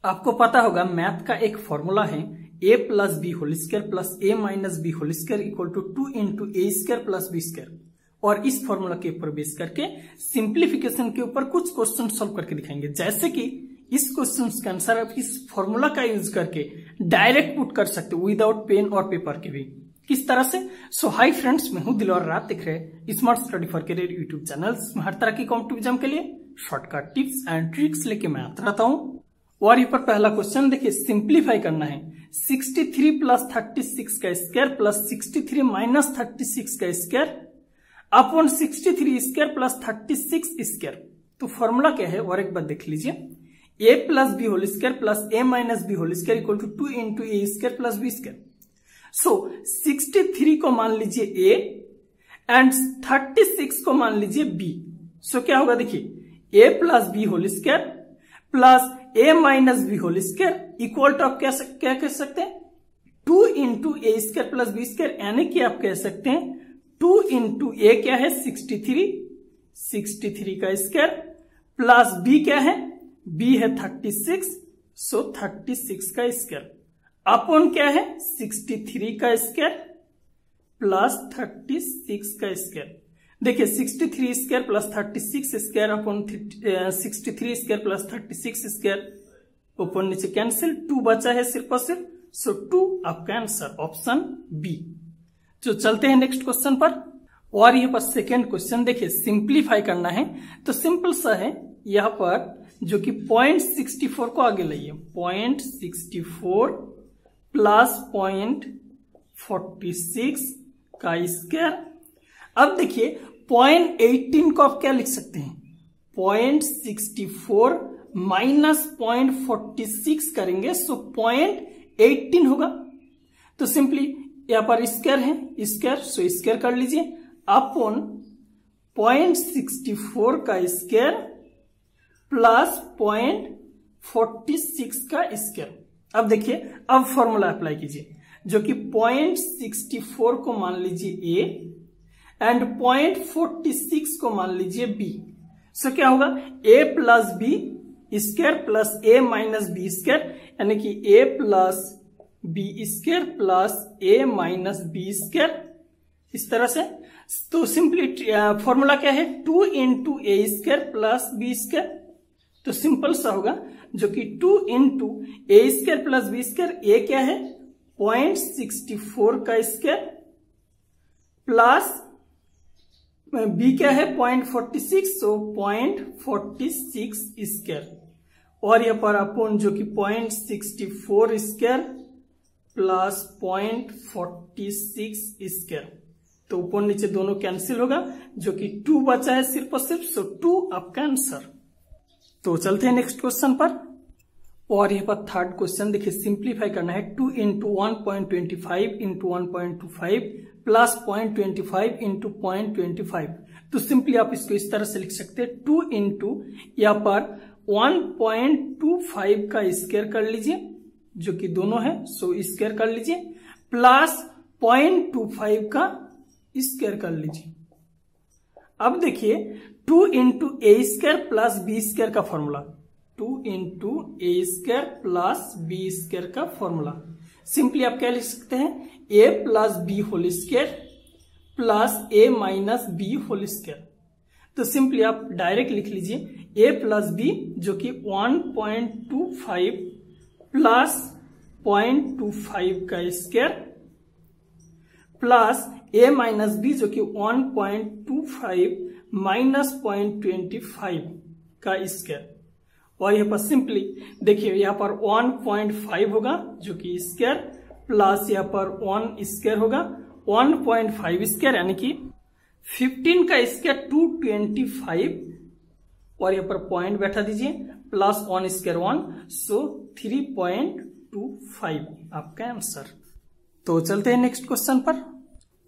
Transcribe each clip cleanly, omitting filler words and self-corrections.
आपको पता होगा मैथ का एक फॉर्मूला है a plus B whole square plus a minus B whole square equal to 2 into A square plus B square. और इस फॉर्मूला के ऊपर बेस करके सिंप्लीफिकेशन के ऊपर कुछ क्वेश्चन सॉल्व करके दिखाएंगे। जैसे कि इस क्वेश्चन का आंसर आप इस फॉर्मूला का यूज करके डायरेक्ट पुट कर सकते हो विदाउट पेन और पेपर के भी। किस तरह से? सो हाय फ्रेंड्स, मैं हूं दिलवर रात, दिख रहे smart study for career YouTube channels में हर तरह की कॉम्पिटिटिव एग्जाम के लिए शॉर्टकट टिप्स एंड ट्रिक्स लेके मैं आता रहता हूं। और यहाँ पर पहला क्वेश्चन देखिए, सिंप्लीफाई करना है 63 प्लस 36 का स्क्वायर प्लस 63 माइनस 36 का square upon 63 square plus 36 square. तो फॉर्मूला क्या है और एक बार देख लीजिए, a plus B whole square plus a minus B whole square equal to 2 into A square plus B square. So 63 को मान लीजिए a एंड 36 को मान लीजिए b। सो क्या होगा देखिए, a plus B whole square plus a minus B whole square equal to आप क्या कह सकते हैं 2 into A square plus B square, यानी कि आप कह सकते हैं 2 इंटू ए क्या है 63 का स्क्वायर प्लस b क्या है, b है 36, सो 36 का स्क्वायर अपॉन क्या है 63 का स्क्वायर प्लस 36 का स्क्वायर। देखिए 63 square plus 36 square upon 63 square plus 36 square, ऊपर नीचे कैंसिल, 2 बचा है सिर्फ और सिर्फ, सो 2 आपका आंसर ऑप्शन बी। तो चलते हैं नेक्स्ट क्वेश्चन पर। और यहाँ पर सेकेंड क्वेश्चन देखिए, सिंप्लीफाई करना है तो सिंपल सा है, यहाँ पर जो कि 0.64 को आगे लाइए, 0.64 प्लस 0.46 का स्क्वायर। अब देखिए 0.18 को आप क्या लिख सकते हैं, 0.64 माइनस 0.46 करेंगे, सो 0.18 होगा। तो सिंपली यहां पर स्क्वायर है, स्क्वायर, सो स्क्वायर कर लीजिए अपॉन 0.64 का स्क्वायर प्लस 0.46 का स्क्वायर। अब देखिए, अब फॉर्मूला अप्लाई कीजिए, जो कि 0.64 को मान लीजिए a एंड 0.46 को मान लीजिए b। सो क्या होगा, a plus B square plus a minus B square, यानी कि a plus B square plus a minus B square, इस तरह से। तो सिंपली फॉर्मूला क्या है 2 into A square plus B square. तो सिंपल सा होगा, जो कि 2 into A square plus B square, A क्या है 0.64 का स्क्वायर प्लस बी क्या है 0.46, सो 0.46 स्क्वायर, और यहाँ पर अपॉन जो कि 0.64 स्क्वायर प्लस 0.46 स्क्वायर। तो ऊपर नीचे दोनों कैंसिल होगा, जो कि 2 बचा है सिर्फ और सिर्फ, सो 2 आपका आंसर। तो चलते हैं नेक्स्ट क्वेश्चन पर। और यहाँ पर थर्ड क्वेश्चन देखिए, सिंप्लीफाई करना है 2 इंटू 1.25 इंटू 1.25 प्लस 0.25 इंटू 0.25। तो सिंपली आप इसको इस तरह से लिख सकते हैं, 2 इंटू यहाँ पर 1.25 का स्क्वायर कर लीजिए, जो कि दोनों है, सो स्क्वायर कर लीजिए, प्लस 0.25 का स्क्वायर कर लीजिए। अब देखिए 2 into A square plus B square का formula, 2 into A square plus B square का फॉर्मूला, सिंपली आप क्या लिख सकते हैं a plus B whole square plus a minus B whole square. तो सिंपली आप डायरेक्ट लिख लीजिए a प्लस बी, जो कि 1.25 प्लस 0.25 का square plus a minus B, जो कि 1.25 माइनस 0.25 का स्क्वायर। और यहाँ पर सिंपली देखिए, यहाँ पर 1.5 होगा, जो कि स्क्वायर प्लस यहाँ पर 1 स्क्वायर होगा, 1.5 स्क्वायर यानी कि 15 का स्क्वायर 225, और यहाँ पर पॉइंट बैठा दीजिए, प्लस 1 स्क्वायर 1, सो 3.25 आपका आंसर। तो चलते हैं नेक्स्ट क्वेश्चन पर।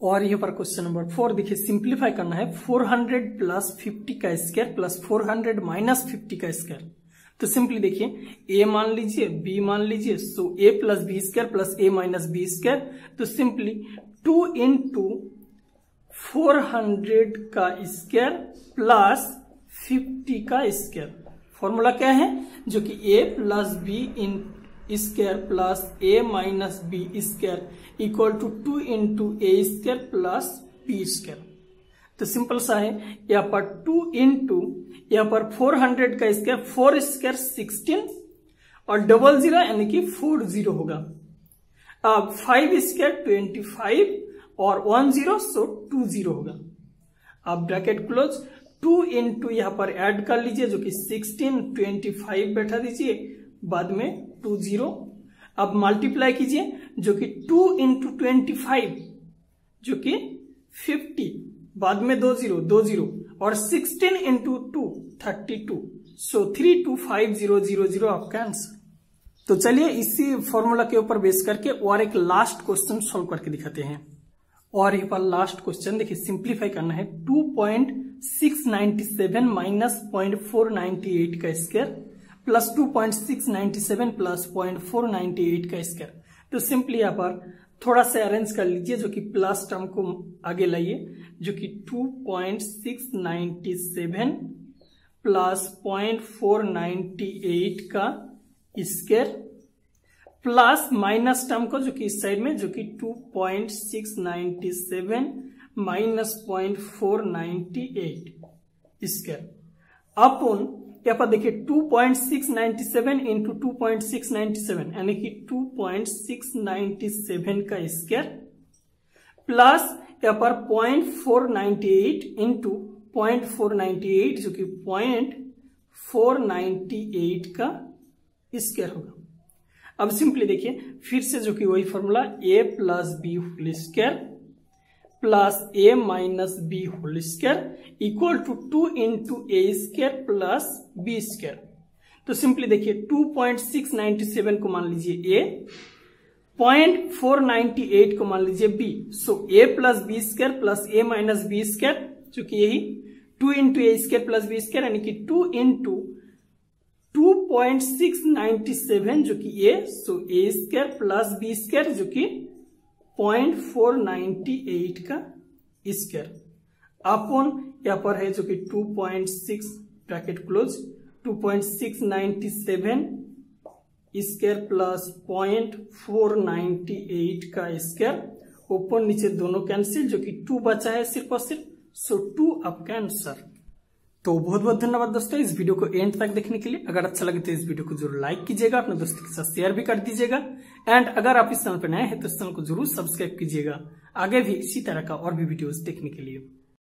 और यहाँ पर क्वेश्चन नंबर 4 देखिए, सिंप्लीफाई करना है 400 प्लस 50 का स्क्वायर प्लस 400 माइनस 50 का स्क्वायर। तो सिंपली देखिए, a मान लीजिए, b मान लीजिए, so a plus B square plus a minus B square. तो सिंपली 2 इंटू 400 का स्क्वायर प्लस 50 का स्क्वायर, फॉर्मूला क्या है, जो कि a plus B in square plus a minus B square equal to 2 into A square plus B square. तो simple सा है, यहाँ पर 2 इंटू यहाँ पर 400 का स्क्वायर, 4 स्क्वायर 16 और 00 यानी कि 40 होगा। अब 5 स्क्वायर 25 और 10 सो 20 होगा। अब ब्रैकेट क्लोज, 2 इंटू यहाँ पर ऐड कर लीजिए जो कि 16, 25 बैठा दीजिए, बाद में 20। अब मल्टीप्लाई कीजिए जो कि 2 इंटू 25 जो कि 50, बाद में 20 और 16 इंटू 2 32, सो 325000 आपका आंसर। तो चलिए इसी फॉर्मूला के ऊपर बेस करके और एक लास्ट क्वेश्चन सॉल्व करके दिखाते हैं। और एक बार लास्ट क्वेश्चन देखिए, सिंप्लीफाई करना है। 2.697 माइनस 0.498 का स्क्वायर प्लस 2.697 प्लस 0.498 का स्क्वायर। तो सिंपली यहाँ पर थोड़ा सा अरेंज कर लीजिए, जो कि प्लस टर्म को आगे लाइए, जो कि 2.697 प्लस 0.498 का स्क्वायर प्लस माइनस टर्म को जो कि इस साइड में, जो कि 2.697 माइनस 0.498 स्क्वायर अपन यहाँ पर देखिए 2.697 इंटू 2.697 यानी कि 2.697 का स्क्वायर प्लस यहाँ पर 0.498 इंटू 0.498 जो कि 0.498 का स्क्वायर होगा। अब सिंपली देखिए फिर से जो कि वही formula, a plus B whole square plus a minus B whole square equal to 2 into A square plus B square. तो सिंपली देखिए 2.697 को मान लीजिए a, 0.498 को मान लीजिए b, so a plus B square plus a minus B square जो कि यही 2 into A square plus B square यानी कि 2 इंटू 2.697 जो कि a, so a square plus B square जो कि 0.498 का स्क्वायर अपन यहाँ पर है जो कि 2.6 ब्रैकेट क्लोज 2.697 स्क्वायर प्लस 0.498 का स्क्वायर, ऊपर नीचे दोनों कैंसिल, जो कि 2 बचा है सिर्फ और सिर्फ, सो 2 आपका आंसर। तो बहुत बहुत धन्यवाद दोस्तों इस वीडियो को एंड तक देखने के लिए। अगर अच्छा लगे तो इस वीडियो को जरूर लाइक कीजिएगा, अपने दोस्तों के साथ शेयर भी कर दीजिएगा, एंड अगर आप इस चैनल पर नए हैं तो इस चैनल को जरूर सब्सक्राइब कीजिएगा आगे भी इसी तरह का और भी वीडियोस देखने के लिए।